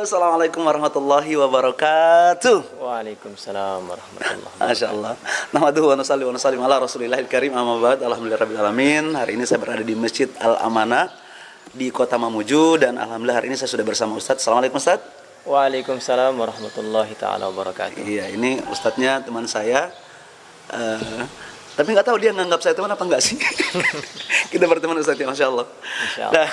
Assalamualaikum warahmatullahi wabarakatuh. Waalaikumsalam warahmatullahi Masya wabarakatuh. Allah. Nahmaduhu wa nusalli wa nusallim ala Rasulillahil Karim. Amma ba'd. Alhamdulillahirabbil alamin. Hari ini saya berada di Masjid Al Amanah di Kota Mamuju dan alhamdulillah hari ini saya sudah bersama Ustadz. Assalamualaikum Ustadz. Waalaikumsalam warahmatullahi taala wabarakatuh. Iya, ini Ustadznya teman saya. Tapi nggak tahu dia nganggap saya teman apa enggak sih. Kita berteman Ustadz ya, Masya Allah. Masya Allah. Nah,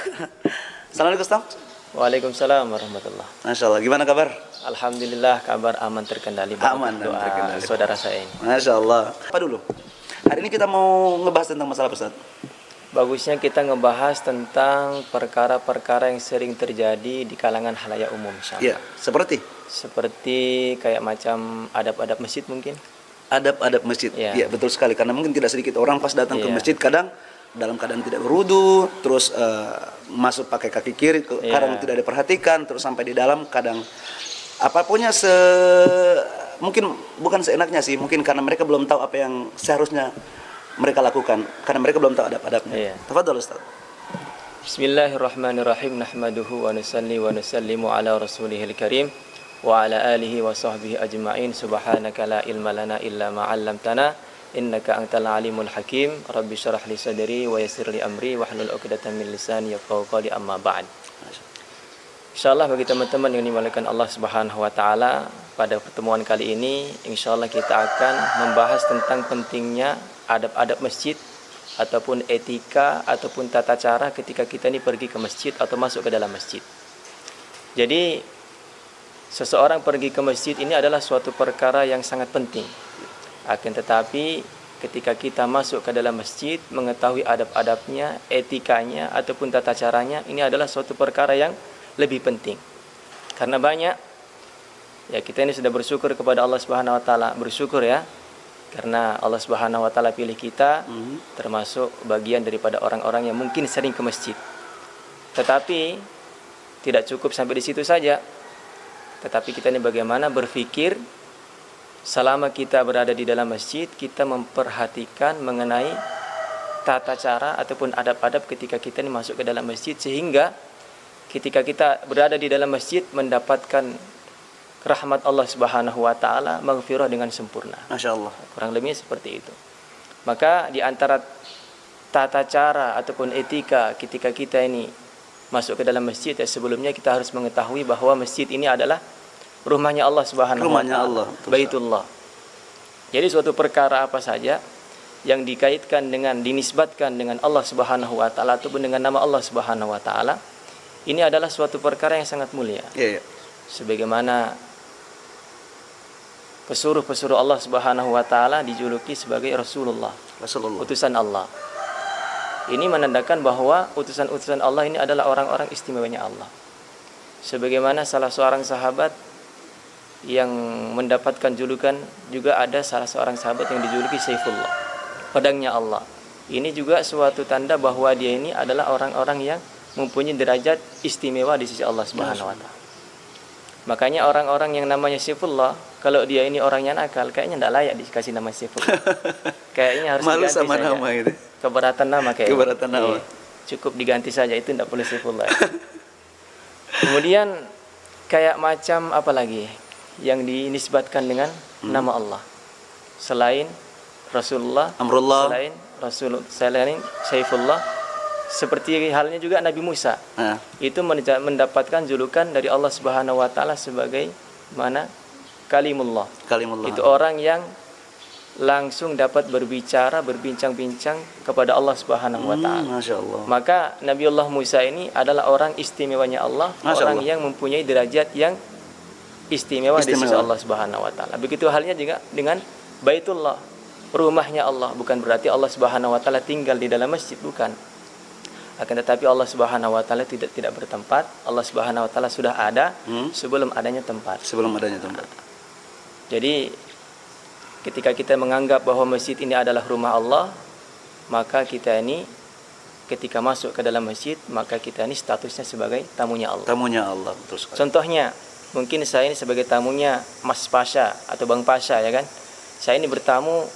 Assalamualaikum Ustadz. Waalaikumsalam warahmatullahi. Masya Allah, gimana kabar? Alhamdulillah kabar aman terkendali. Aman dan doa terkendali. saudara saya ini. Masya Allah. Apa dulu? Hari ini kita mau ngebahas tentang masalah Ustadz. Bagusnya kita ngebahas tentang perkara-perkara yang sering terjadi di kalangan halayak umum. Iya, Seperti kayak macam adab-adab masjid mungkin. adab-adab masjid. Iya. Iya, betul sekali. Karena mungkin tidak sedikit orang pas datang ke Iya. masjid kadang dalam keadaan tidak berwudu, terus masuk pakai kaki kiri, Iya. kadang tidak diperhatikan, terus sampai di dalam kadang apapunnya mungkin bukan seenaknya sih, mungkin karena mereka belum tahu apa yang seharusnya mereka lakukan, karena mereka belum tahu adab-adabnya. Iya. Tafadhol Ustaz. Bismillahirrahmanirrahim. Nahmaduhu wa nusalli wa nusallimu ala rasulihil karim wa ala alihi wa sahbihi ajma'in. Subhanaka la ilma lana illa ma 'allamtana innaka antal alimul hakim. Rabbi syrah li sadri wa yassir li amri wahlul 'uqdatam min lisani yafqahu qawli, amma ba'd. Insyaallah bagi teman-teman yang dimuliakan Allah Subhanahu wa taala, pada pertemuan kali ini insyaallah kita akan membahas tentang pentingnya adab-adab masjid ataupun etika ataupun tata cara ketika kita ini pergi ke masjid atau masuk ke dalam masjid. Jadi seseorang pergi ke masjid ini adalah suatu perkara yang sangat penting. Akan tetapi ketika kita masuk ke dalam masjid, mengetahui adab-adabnya, etikanya ataupun tata caranya, ini adalah suatu perkara yang lebih penting. Karena banyak ya, kita ini sudah bersyukur kepada Allah Subhanahu wa taala, bersyukur ya. Karena Allah Subhanahu wa taala pilih kita termasuk bagian daripada orang-orang yang mungkin sering ke masjid. Tetapi tidak cukup sampai di situ saja. Tetapi kita ini bagaimana berpikir selama kita berada di dalam masjid, kita memperhatikan mengenai tata cara ataupun adab-adab ketika kita ini masuk ke dalam masjid, sehingga ketika kita berada di dalam masjid mendapatkan rahmat Allah Subhanahu wa taala, maghfirah dengan sempurna. Masya Allah. Kurang lebihnya seperti itu. Maka di antara tata cara ataupun etika ketika kita ini masuk ke dalam masjid, ya sebelumnya kita harus mengetahui bahwa masjid ini adalah rumahnya Allah Subhanahu wa taala, Baitullah. Jadi suatu perkara apa saja yang dikaitkan dengan, dinisbatkan dengan Allah Subhanahu wa taala ataupun dengan nama Allah Subhanahu wa taala, ini adalah suatu perkara yang sangat mulia. Iya, iya. Sebagaimana pesuruh-pesuruh Allah Subhanahu wa taala dijuluki sebagai Rasulullah, utusan Allah. Ini menandakan bahwa utusan-utusan Allah ini adalah orang-orang istimewanya Allah. Sebagaimana salah seorang sahabat yang mendapatkan julukan, juga ada salah seorang sahabat yang dijuluki Saifullah, pedangnya Allah. Ini juga suatu tanda bahwa dia ini adalah orang-orang yang mempunyai derajat istimewa di sisi Allah Subhanahu wa taala. Makanya orang-orang yang namanya Saifullah, kalau dia ini orangnya nakal, kayaknya tidak layak dikasih nama Saifullah. Kayaknya harus Malu diganti sama saja. nama gitu. Keberatan nama kayaknya. Keberatan nama. Iya. Cukup diganti saja, itu tidak boleh Saifullah. Kemudian kayak macam apa lagi yang dinisbatkan dengan nama Allah selain Rasulullah, Amrullah. selain Saifullah, seperti halnya juga Nabi Musa. Itu mendapatkan julukan dari Allah Subhanahu wa taala sebagai mana? Kalimullah. Itu orang yang langsung dapat berbicara, berbincang-bincang kepada Allah Subhanahu wa taala. Masya Allah. Maka Nabiullah Musa ini adalah orang istimewanya Allah, Masya orang Allah. yang mempunyai derajat yang istimewa di sisi Allah Subhanahu wa taala. Begitu halnya juga dengan Baitullah, rumahnya Allah. Bukan berarti Allah Subhanahu wa taala tinggal di dalam masjid, bukan. Akan tetapi Allah Subhanahu wa taala tidak bertempat. Allah Subhanahu wa taala sudah ada sebelum adanya tempat. Jadi ketika kita menganggap bahwa masjid ini adalah rumah Allah, maka kita ini ketika masuk ke dalam masjid, maka kita ini statusnya sebagai tamunya Allah. Tamunya Allah, betul sekali. Contohnya, mungkin saya ini sebagai tamunya Mas Pasha atau Bang Pasha, ya kan? Saya ini bertamu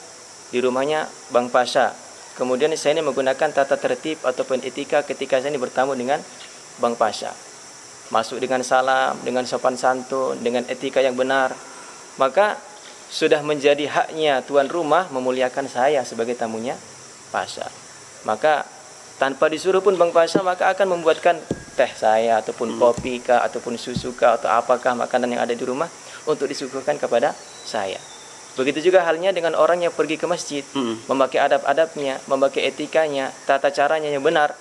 di rumahnya Bang Pasha. Kemudian saya ini menggunakan tata tertib ataupun etika ketika saya ini bertamu dengan Bang Pasha. masuk dengan salam, dengan sopan santun, dengan etika yang benar, maka sudah menjadi haknya tuan rumah memuliakan saya sebagai tamunya Pasha. Maka tanpa disuruh pun Bang Pasha maka akan membuatkan teh saya ataupun kopi kah ataupun susu kah atau apakah makanan yang ada di rumah untuk disuguhkan kepada saya. Begitu juga halnya dengan orang yang pergi ke masjid, memakai adab-adabnya, memakai etikanya, tata caranya yang benar,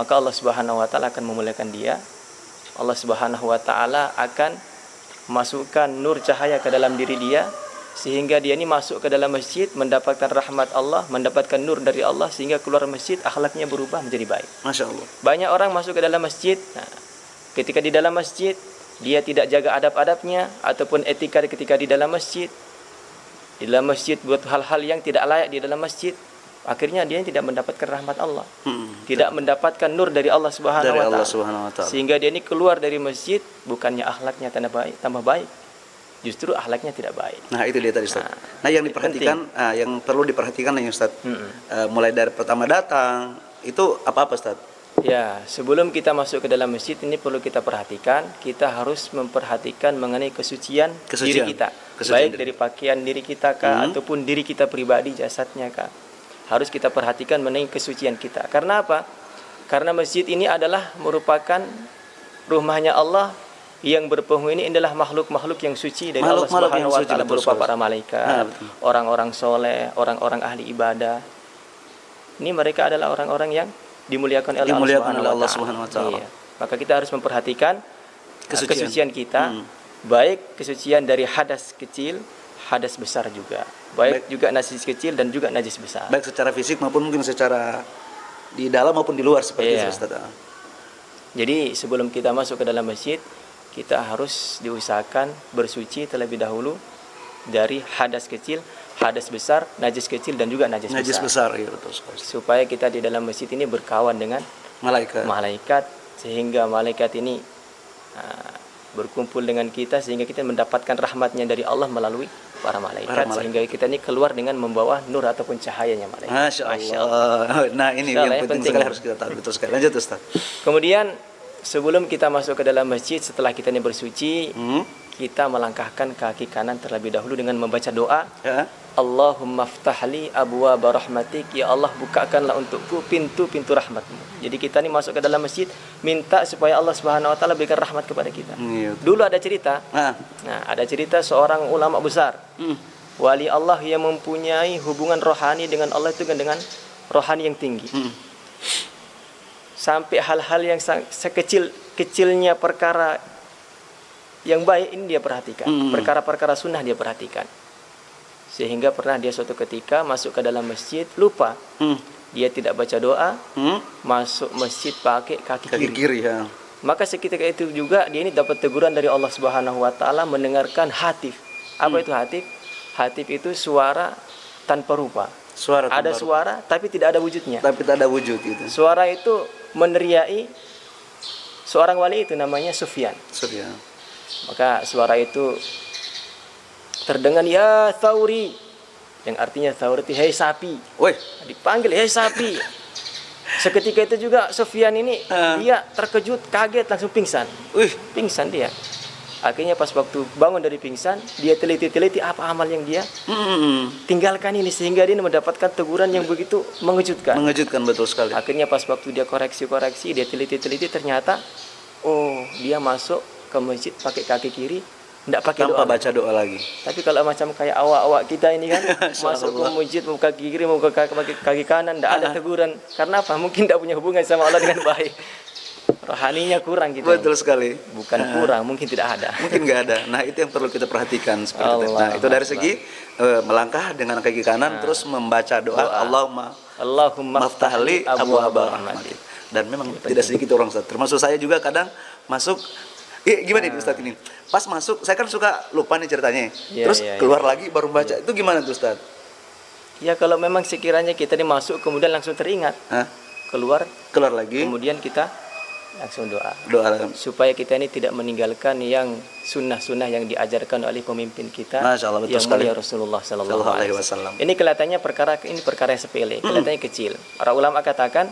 maka Allah Subhanahu wa taala akan memuliakan dia. Allah Subhanahu wa taala akan masukkan nur cahaya ke dalam diri dia sehingga dia ini masuk ke dalam masjid mendapatkan rahmat Allah, mendapatkan nur dari Allah sehingga keluar masjid akhlaknya berubah menjadi baik. Masya Allah. Banyak orang masuk ke dalam masjid, nah, ketika di dalam masjid dia tidak jaga adab-adabnya ataupun etika ketika di dalam masjid. Di dalam masjid buat hal-hal yang tidak layak di dalam masjid, akhirnya dia tidak mendapatkan rahmat Allah, tidak mendapatkan nur dari Allah Subhanahu wa taala. Sehingga dia ini keluar dari masjid bukannya akhlaknya tambah baik, justru akhlaknya tidak baik. Nah, itu dia tadi Ustaz. Nah, yang diperhatikan, yang perlu diperhatikan nih Ustaz. Mulai dari pertama datang, itu apa Ustaz? Ya, sebelum kita masuk ke dalam masjid ini perlu kita perhatikan, kita harus memperhatikan mengenai kesucian diri kita. Baik dari pakaian diri kita kah ataupun diri kita pribadi jasadnya kah. Harus kita perhatikan mengenai kesucian kita. Karena apa? Karena masjid ini adalah merupakan rumahnya Allah yang berpenghuni ini adalah makhluk-makhluk yang suci dari Allah Subhanahu wa taala berupa para malaikat, orang-orang soleh, orang-orang ahli ibadah. Ini mereka adalah orang-orang yang dimuliakan oleh Allah Subhanahu wa taala. Iya. Maka kita harus memperhatikan kesucian kita, baik kesucian dari hadas kecil, hadas besar juga. Baik juga najis kecil dan juga najis besar. Baik secara fisik maupun mungkin secara di dalam maupun di luar seperti itu Ustaz. Jadi sebelum kita masuk ke dalam masjid, kita harus diusahakan bersuci terlebih dahulu dari hadas kecil, hadas besar, najis kecil dan juga najis besar. Iya betul sekali. Supaya kita di dalam masjid ini berkawan dengan malaikat sehingga malaikat ini berkumpul dengan kita sehingga kita mendapatkan rahmatnya dari Allah melalui para malaikat. Sehingga kita ini keluar dengan membawa nur ataupun cahayanya malaikat. Masya Allah. Nah, ini yang penting sekali harus kita tahu. Betul sekali. Lanjut Ustaz. Kemudian sebelum kita masuk ke dalam masjid, setelah kita ini bersuci, kita melangkahkan kaki kanan terlebih dahulu dengan membaca doa. Allahumma ftahli abwaaba rahmatik, ya Allah bukakanlah untukku pintu-pintu rahmatmu. Jadi kita ini masuk ke dalam masjid minta supaya Allah Subhanahu wa taala berikan rahmat kepada kita. Dulu ada cerita. Nah, ada cerita seorang ulama besar. Wali Allah yang mempunyai hubungan rohani dengan Allah itu dengan rohani yang tinggi. Sampai hal-hal yang sekecil-kecilnya perkara yang baik ini dia perhatikan. Perkara-perkara sunnah dia perhatikan. Sehingga pernah dia suatu ketika masuk ke dalam masjid, lupa. Dia tidak baca doa, masuk masjid pakai kaki kiri. Maka seketika itu juga dia ini dapat teguran dari Allah Subhanahu wa taala mendengarkan hatif. Apa itu hatif? Hatif itu suara tanpa rupa. Ada suara tapi tidak ada wujudnya. Itu. Suara itu meneriaki seorang wali itu namanya Sufyan. Maka suara itu terdengar ya Thauri, yang artinya Thauri itu hei sapi. Dipanggil hei sapi. Seketika itu juga Sufyan ini dia terkejut, kaget, langsung pingsan. Pingsan dia. Akhirnya pas waktu bangun dari pingsan, dia teliti-teliti apa amal yang dia tinggalkan ini sehingga dia mendapatkan teguran yang begitu mengejutkan. Mengejutkan betul sekali. Akhirnya pas waktu dia koreksi, dia teliti-teliti ternyata dia masuk ke masjid pakai kaki kiri, tidak pakai doa, baca doa lagi. Tapi kalau macam kayak awak-awak kita ini kan masuk ke masjid mau kaki kiri mau kaki kanan, tidak ada teguran. Karena apa? Mungkin tidak punya hubungan sama Allah dengan baik. Rohaninya kurang kita. Betul sekali. Bukan kurang, mungkin tidak ada. Mungkin nggak ada. Nah, itu yang perlu kita perhatikan seperti itu. Nah, itu dari segi melangkah dengan kaki kanan terus membaca doa. Allahumma ftahli abwaaba rahmatik. Dan memang tidak sedikit orang Ustaz. Termasuk saya juga kadang masuk gimana nih Ustaz ini? Pas masuk, saya kan suka lupa nih ceritanya. Terus keluar lagi baru baca. Itu gimana tuh Ustaz? Ya kalau memang sekiranya kita ini masuk kemudian langsung teringat. Keluar lagi. Kemudian kita langsung doa supaya kita ini tidak meninggalkan yang sunnah-sunnah yang diajarkan oleh pemimpin kita. Masya Allah, betul sekali. Rasulullah Sallallahu Alaihi Wasallam. Ini kelihatannya perkara yang sepele, kelihatannya kecil. Para ulama katakan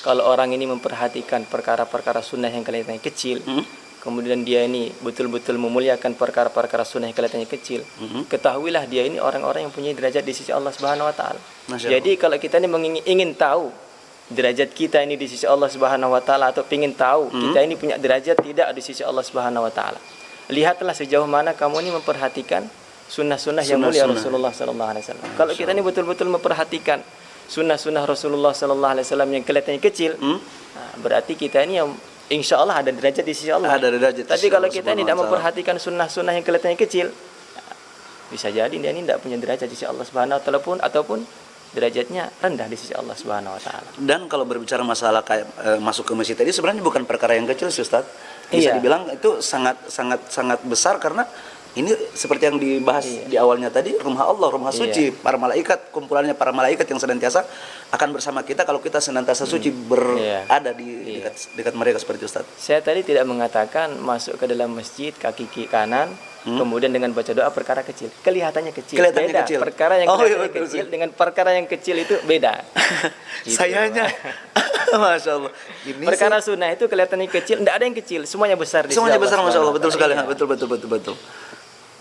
kalau orang ini memperhatikan perkara-perkara sunnah yang kelihatannya kecil, kemudian dia ini betul-betul memuliakan perkara-perkara sunnah yang kelihatannya kecil, ketahuilah dia ini orang-orang yang punya derajat di sisi Allah Subhanahu wa taala. Jadi kalau kita ini ingin tahu derajat kita ini di sisi Allah Subhanahu wa taala, atau ingin tahu kita ini punya derajat tidak di sisi Allah Subhanahu wa taala, lihatlah sejauh mana kamu ini memperhatikan sunnah-sunnah yang mulia Rasulullah sallallahu alaihi wasallam. Kalau kita ini betul-betul memperhatikan sunnah-sunnah Rasulullah sallallahu alaihi wasallam yang kelihatannya kecil, berarti kita ini yang insya Allah ada derajat di sisi Allah. Ada derajat. Tapi kalau kita ini tidak memperhatikan sunnah-sunnah yang kelihatannya kecil, bisa jadi dia ini tidak punya derajat di sisi Allah Subhanahu wa taala, ataupun derajatnya rendah di sisi Allah Subhanahu wa taala. Dan kalau berbicara masalah kayak masuk ke masjid tadi, sebenarnya bukan perkara yang kecil sih Ustaz. Bisa dibilang itu sangat besar, karena ini seperti yang dibahas di awalnya tadi, rumah Allah, rumah suci, para malaikat, kumpulannya para malaikat yang senantiasa akan bersama kita kalau kita senantiasa suci berada di dekat mereka, seperti itu Ustaz. Saya tadi tidak mengatakan masuk ke dalam masjid kaki kanan kemudian dengan baca doa perkara kecil. Kelihatannya kecil. Kelihatannya beda. kecil. Perkara yang kecil dengan perkara yang kecil itu beda. Gitu. Sayangnya Masya Allah. Ini perkara sunnah itu kelihatannya kecil, tidak ada yang kecil, semuanya besar di sisi semuanya besar, Masya Allah. Betul sekali. Iya. Betul.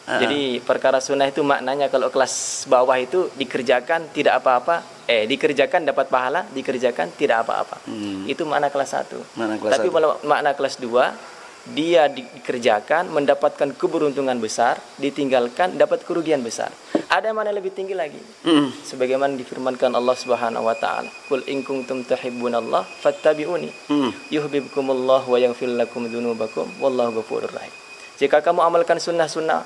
Jadi perkara sunnah itu maknanya kalau kelas bawah itu dikerjakan tidak apa-apa, dikerjakan dapat pahala, dikerjakan tidak apa-apa. Itu makna kelas 1. Tapi kalau makna kelas 2, dia dikerjakan mendapatkan keberuntungan besar, ditinggalkan dapat kerugian besar. Ada mana lebih tinggi lagi? Sebagaimana difirmankan Allah Subhanahu wa taala, "Qul in kuntum tuhibbunallah fattabi'uni yuhibbukumullah wa yaghfir lakum dzunubakum wallahu ghafurur rahim." Jika kamu amalkan sunnah-sunnah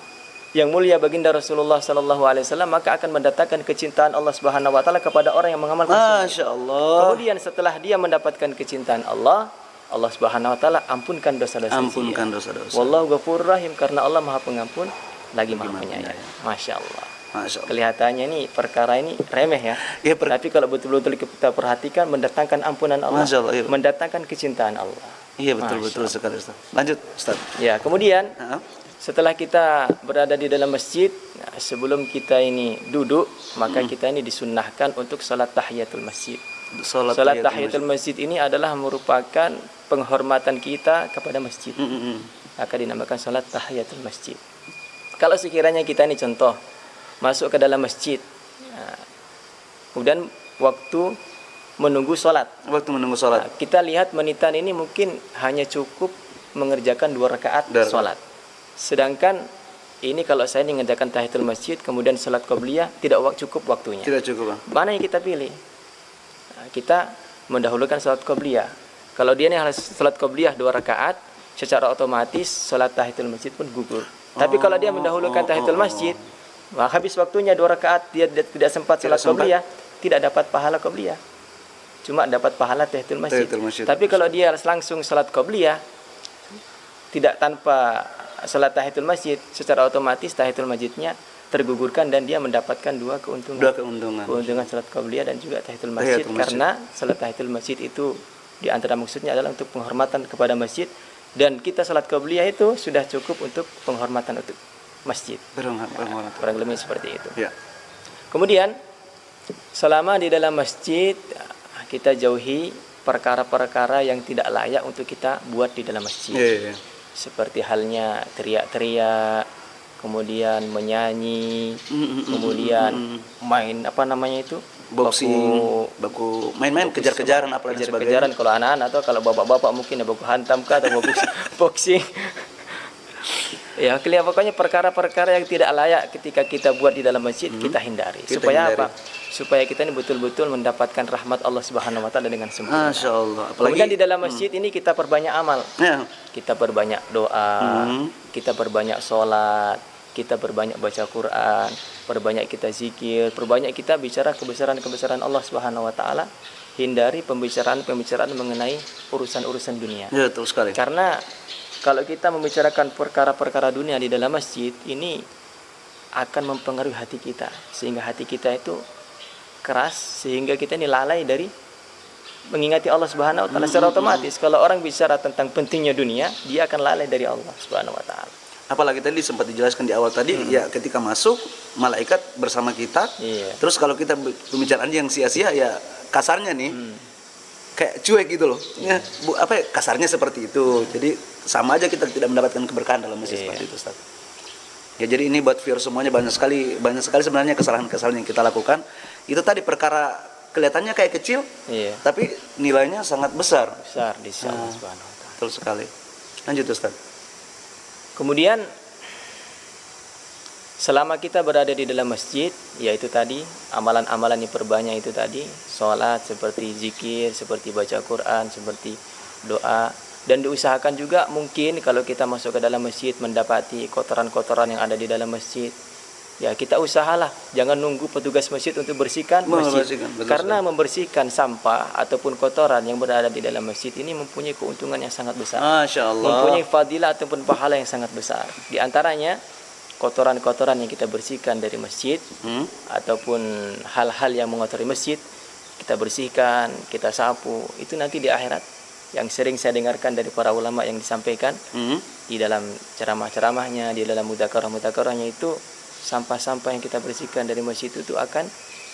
yang mulia baginda Rasulullah sallallahu alaihi wasallam, maka akan mendatangkan kecintaan Allah Subhanahu wa taala kepada orang yang mengamalkan sunnah. Masya Allah. Kemudian setelah dia mendapatkan kecintaan Allah, Allah Subhanahu wa taala ampunkan dosa-dosa. Ampunkan dosa-dosa. Wallahu ghafurur rahim, karena Allah Maha Pengampun lagi Maha Penyayang. Masya Allah. Masya Allah. Kelihatannya ini perkara ini remeh ya. Tapi kalau betul-betul kita perhatikan, mendatangkan ampunan Allah, Masya Allah, mendatangkan kecintaan Allah. Iya, betul sekali Ustaz. Lanjut Ustaz. Ya, kemudian setelah kita berada di dalam masjid, sebelum kita ini duduk, maka kita ini disunnahkan untuk salat tahiyatul masjid. Salat tahiyatul masjid ini adalah merupakan penghormatan kita kepada masjid. Maka dinamakan salat tahiyatul masjid. Kalau sekiranya kita ini contoh masuk ke dalam masjid, kemudian waktu menunggu salat. Kita lihat menitan ini mungkin hanya cukup mengerjakan 2 rakaat salat. Sedangkan ini kalau saya mengerjakan tahiyatul masjid kemudian salat qabliyah tidak cukup waktunya. Tidak cukup. Mana yang kita pilih? Kita mendahulukan salat qabliyah. Kalau dia ini harus salat qabliyah 2 rakaat, secara otomatis salat tahiyatul masjid pun gugur. Tapi kalau dia mendahulukan tahiyatul masjid, habis waktunya 2 rakaat, dia tidak sempat salat qabliyah, tidak dapat pahala qabliyah. Cuma dapat pahala tahiyatul masjid. Tapi kalau dia langsung salat qabliyah, tidak tanpa salat tahiyatul masjid, secara otomatis tahiyatul masjidnya tergugurkan dan dia mendapatkan 2 keuntungan. Keuntungan salat qabliyah dan juga tahiyatul masjid. Karena salat tahiyatul masjid itu di antara maksudnya adalah untuk penghormatan kepada masjid, dan kita salat qabliyah itu sudah cukup untuk penghormatan untuk masjid. Kurang lebih seperti itu. Ya. Kemudian selama di dalam masjid kita jauhi perkara-perkara yang tidak layak untuk kita buat di dalam masjid. Seperti halnya teriak-teriak, kemudian menyanyi, kemudian main baku main-main kejar-kejaran, apalagi kejar-kejaran kalau anak-anak, atau kalau bapak-bapak mungkin baku hantam atau baku boxing. Ya, pokoknya perkara-perkara yang tidak layak ketika kita buat di dalam masjid kita hindari. Supaya apa? Supaya kita ini betul-betul mendapatkan rahmat Allah Subhanahu wa taala dengan sempurna. Masya Allah. Kemudian di dalam masjid ini kita perbanyak amal. Kita perbanyak doa, kita perbanyak sholat, kita perbanyak baca Quran, perbanyak kita zikir, perbanyak kita bicara kebesaran-kebesaran Allah Subhanahu wa taala. Hindari pembicaraan-pembicaraan mengenai urusan-urusan dunia. Ya, betul sekali. Karena kalau kita membicarakan perkara-perkara dunia di dalam masjid, ini akan mempengaruhi hati kita, sehingga hati kita itu keras, sehingga kita ini lalai dari mengingati Allah Subhanahu wa taala. Secara otomatis kalau orang bicara tentang pentingnya dunia, dia akan lalai dari Allah Subhanahu wa taala. Apalagi tadi sempat dijelaskan di awal tadi, ya ketika masuk malaikat bersama kita. Terus kalau kita pembicaraan yang sia-sia, ya kasarnya nih kayak cuek gitu loh. Kasarnya seperti itu. Jadi sama aja kita tidak mendapatkan keberkahan dalam masjid seperti itu, Ustaz. Ya, jadi ini buat viewer semuanya, banyak sekali sebenarnya kesalahan-kesalahan yang kita lakukan. Itu tadi perkara kelihatannya kayak kecil, tapi nilainya sangat besar. Besar di sisi Allah Subhanahu wa taala. Betul sekali. Lanjut, Ustaz. Kemudian selama kita berada di dalam masjid, yaitu tadi amalan-amalan yang perbanyak itu tadi, sholat, seperti zikir, seperti baca Quran, seperti doa, dan diusahakan juga mungkin kalau kita masuk ke dalam masjid mendapati kotoran-kotoran yang ada di dalam masjid, ya kita usahalah jangan nunggu petugas masjid untuk bersihkan masjid, karena membersihkan sampah ataupun kotoran yang berada di dalam masjid ini mempunyai keuntungan yang sangat besar. Masya Allah. Mempunyai fadilah ataupun pahala yang sangat besar. Di antaranya kotoran-kotoran yang kita bersihkan dari masjid ataupun hal-hal yang mengotori masjid, kita bersihkan, kita sapu, itu nanti di akhirat yang sering saya dengarkan dari para ulama yang disampaikan di dalam ceramah-ceramahnya, di dalam mudzakarah-mudzakarahnya, itu sampah-sampah yang kita bersihkan dari masjid itu akan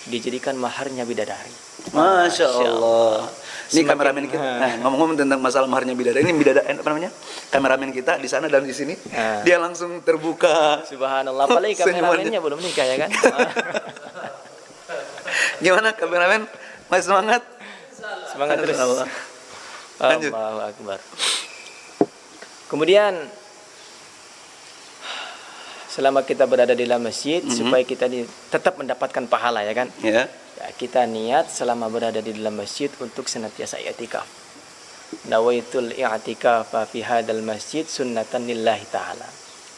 dijadikan maharnya bidadari. Masya Allah. Ini kameramen kita. Nah, ngomong-ngomong tentang masalah maharnya bidadari, ini bidadari apa namanya? Kameramen kita di sana dan di sini, dia langsung terbuka. Subhanallah. Apalagi kameramennya belum nikah ya kan? Gimana kameramen? Masih semangat? Semangat terus. Lanjut. Allahu Akbar. Kemudian selama kita berada di dalam masjid, supaya kita tetap mendapatkan pahala ya kan? Ya. Ya, kita niat selama berada di dalam masjid untuk senantiasa i'tikaf. Nawaitul i'tikaf fi hadzal masjid sunnatan lillahi ta'ala.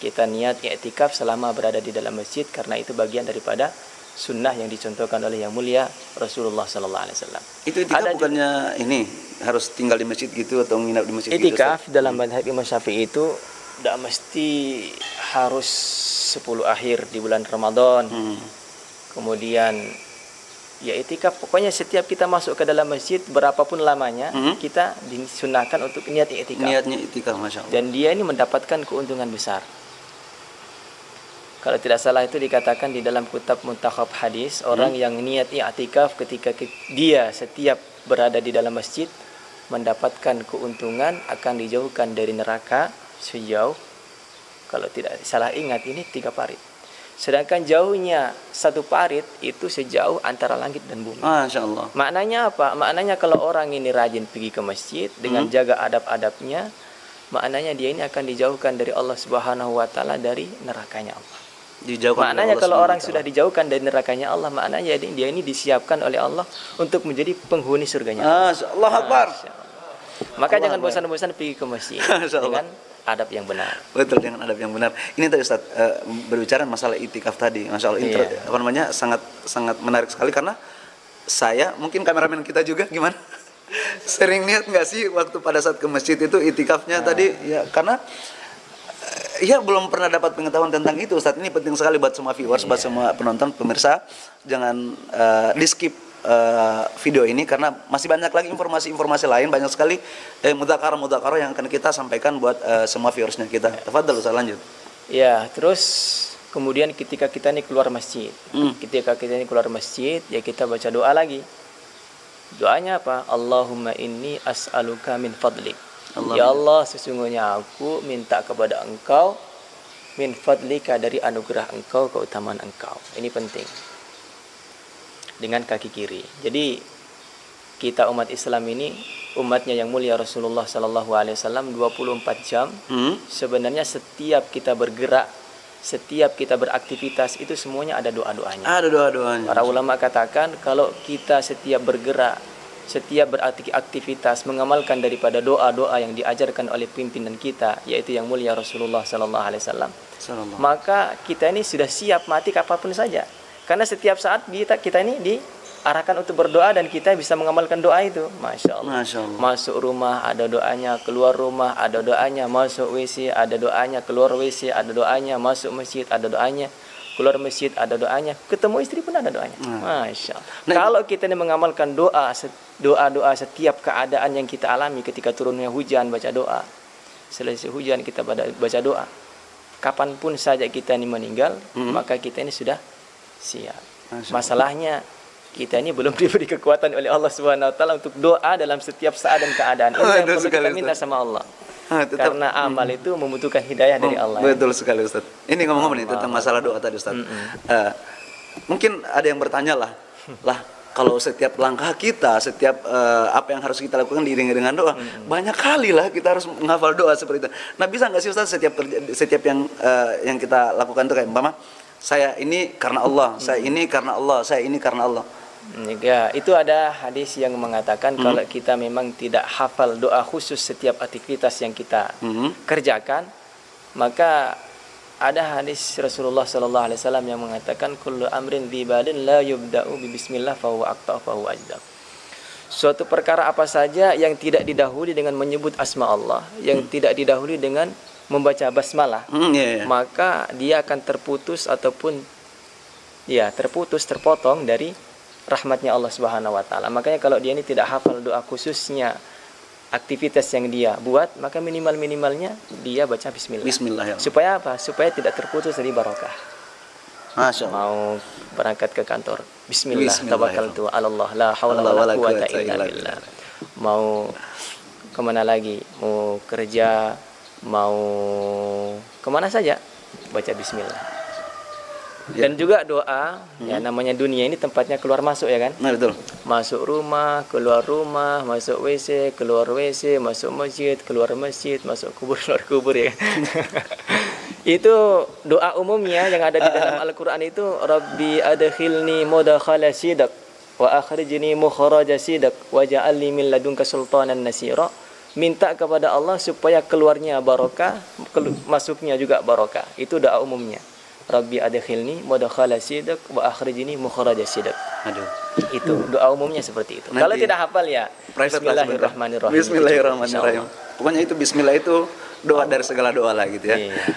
Kita niat i'tikaf selama berada di dalam masjid karena itu bagian daripada sunnah yang dicontohkan oleh yang mulia Rasulullah sallallahu alaihi wasallam. Itu itikaf bukannya ini harus tinggal di masjid gitu atau nginap di masjid itikaf gitu? Dalam mazhab Imam Syafi'i itu tidak mesti harus 10 akhir di bulan Ramadan. Kemudian ya itikaf pokoknya setiap kita masuk ke dalam masjid berapapun lamanya, kita disunahkan untuk niat itikaf. Niatnya itikaf, Masya Allah. Dan dia ini mendapatkan keuntungan besar. Kalau tidak salah itu dikatakan di dalam kitab Muntakhab Hadis, orang yang niat i'tikaf ketika dia setiap berada di dalam masjid mendapatkan keuntungan akan dijauhkan dari neraka sejauh, kalau tidak salah ingat ini 3 parit. Sedangkan jauhnya 1 parit itu sejauh antara langit dan bumi. Masya Allah. Maknanya apa? Maknanya kalau orang ini rajin pergi ke masjid dengan jaga adab-adabnya, maknanya dia ini akan dijauhkan dari Allah Subhanahu wa taala, dari nerakanya Allah. Maknanya kalau orang sudah dijauhkan dari nerakanya Allah, maknanya dia ini disiapkan oleh Allah untuk menjadi penghuni surganya. Allah Akbar. Maka jangan bosan-bosan pergi ke masjid dengan adab yang benar. Betul, dengan adab yang benar. Ini tadi Ustaz berbicara masalah itikaf tadi, Masya Allah, apa namanya, sangat menarik sekali, karena saya, mungkin kameramen kita juga gimana? Sering lihat nggak sih waktu pada saat ke masjid itu itikafnya tadi, ya karena ya belum pernah dapat pengetahuan tentang itu, Ustaz. Ini penting sekali buat semua viewers, buat semua penonton, pemirsa. Jangan di skip video ini, karena masih banyak lagi informasi-informasi lain, banyak sekali mudzakarah yang akan kita sampaikan buat semua viewersnya kita. Tafadhal Ustaz, lanjut. Ya, terus kemudian ketika kita ini keluar masjid, ya kita baca doa lagi. Doanya apa? Allahumma inni as'aluka min fadlik. Ya Allah, sesungguhnya aku minta kepada Engkau min fadlika, dari anugerah Engkau, keutamaan Engkau. Ini penting. Dengan kaki kiri. Jadi kita umat Islam ini, umatnya yang mulia Rasulullah sallallahu alaihi wasallam, 24 jam sebenarnya setiap kita bergerak, setiap kita beraktivitas itu semuanya ada doa-doanya. Ada doa-doanya. Para ulama katakan kalau kita setiap bergerak, setiap beraktivitas mengamalkan daripada doa-doa yang diajarkan oleh pimpinan kita, yaitu yang mulia Rasulullah sallallahu alaihi wasallam, maka kita ini sudah siap mati kapanpun saja. Karena setiap saat kita ini diarahkan untuk berdoa dan kita bisa mengamalkan doa itu. Masya Allah. Masya Allah. Masuk rumah ada doanya, keluar rumah ada doanya, masuk WC ada doanya, keluar WC ada doanya, masuk masjid ada doanya, keluar masjid ada doanya, ketemu istri pun ada doanya. Masya Allah. Kalau kita ini mengamalkan doa setiap keadaan yang kita alami, ketika turunnya hujan baca doa, selesai hujan kita baca doa, kapanpun saja kita ini meninggal, maka kita ini sudah siap. Masalahnya kita ini belum diberi kekuatan oleh Allah Subhanahu wa taala untuk doa dalam setiap saat dan keadaan. Ini yang perlu kita minta sama Allah. Tetap, Karena amal itu membutuhkan hidayah dari Allah. Betul sekali Ustaz. Ini ngomong-ngomong nih tentang masalah doa tadi Ustaz. Mungkin ada yang bertanya lah kalau setiap langkah kita, setiap apa yang harus kita lakukan diiringi dengan doa, banyak kali lah kita harus menghafal doa seperti itu. Nah, bisa nggak sih Ustaz setiap yang kita lakukan itu kayak umpama saya ini karena Allah, saya ini karena Allah, saya ini karena Allah. Ya, itu ada hadis yang mengatakan kalau kita memang tidak hafal doa khusus setiap aktivitas yang kita kerjakan, maka ada hadis Rasulullah sallallahu alaihi wasallam yang mengatakan kullu amrin dzibalin la yubda'u bi bismillah fa huwa aqta fa huwa ajdab. Suatu perkara apa saja yang tidak didahului dengan menyebut asma Allah, yang tidak didahului dengan membaca basmalah, maka dia akan terputus ataupun terpotong dari rahmatnya Allah Subhanahu wa taala. Makanya kalau dia ini tidak hafal doa khususnya aktivitas yang dia buat, maka minimalnya dia baca bismillah. Bismillah ya. Supaya apa? Supaya tidak terputus dari barokah. Masya Allah. Mau berangkat ke kantor, bismillah, tawakkaltu 'ala Allah, la haula wala quwata illa billah. Mau kemana lagi? Mau kerja, mau kemana saja, baca bismillah. Dan juga doa, ya namanya dunia ini tempatnya keluar masuk ya kan? Nah, betul. Masuk rumah, keluar rumah, masuk WC, keluar WC, masuk masjid, keluar masjid, masuk kubur, keluar kubur ya kan? Itu doa umumnya yang ada di dalam Al-Quran itu, Rabbi adkhilni mudakhala sidq wa akhrijni mukhraja sidq wa ja'alni min ladunka sultanan nasira. Minta kepada Allah supaya keluarnya barokah, masuknya juga barokah. Itu doa umumnya. Rabbi adkhilni mudakhala sidq wa akhrijni mukhraja sidq. Aduh. Itu doa umumnya seperti itu. Kalau tidak hafal ya Bismillahirrahmanirrahim. Bismillahirrahmanirrahim. Pokoknya itu bismillah itu doa dari segala doa lah gitu ya. Iya.